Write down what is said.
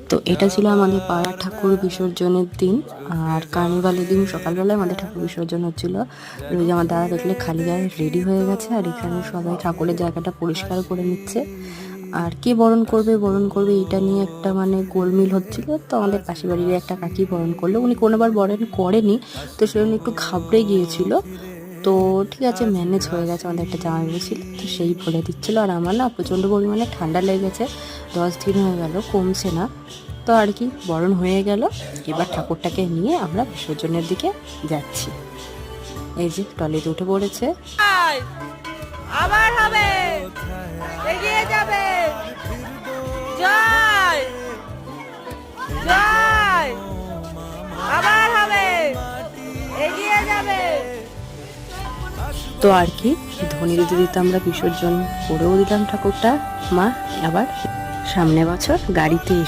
তো এটা ছিল আমাদের পাড়ার ঠাকুর বিসর্জনের দিন। আর কার্নিভালের দিন সকালবেলায় আমাদের ঠাকুর বিসর্জন হচ্ছিল। ওই যে আমার দাদা দেখলে খালি গায়ে রেডি হয়ে গেছে, আর এখানে সবাই ঠাকুরের জায়গাটা পরিষ্কার করে নিচ্ছে। আর কে বরণ করবে এটা নিয়ে একটা মানে গোলমিল হচ্ছিল। তো আমাদের পাশের বাড়ির একটা কাকি বরণ করলো, উনি কোনোবার বরণ করেনি, তো সেজন্য একটু ঘাবড়ে গিয়েছিল। তো ঠিক আছে, ম্যানেজ হয়ে গেছে। আমাদের একটা জামাইবাবু ছিল, তো সেই বলে দিচ্ছিল। আর আমার না প্রচণ্ড পরিমাণে ঠান্ডা লেগেছে, 10 দিন হয়ে গেল, কমছে না। তো আর কি, বরণ হয়ে গেল। এবার ঠাকুরটাকে নিয়ে আমরা বিসর্জনের দিকে যাচ্ছি। এই যে টলিতে উঠে পড়েছে। আবার হবে, এগিয়ে যাবে, জয় জয়, আবার হবে, এগিয়ে যাবে। তো আর কি, ধ্বনি দিতে দিতে আমরা বিসর্জন করেও দিলাম ঠাকুরটা। মা আবার সামনে বছর গাড়িতে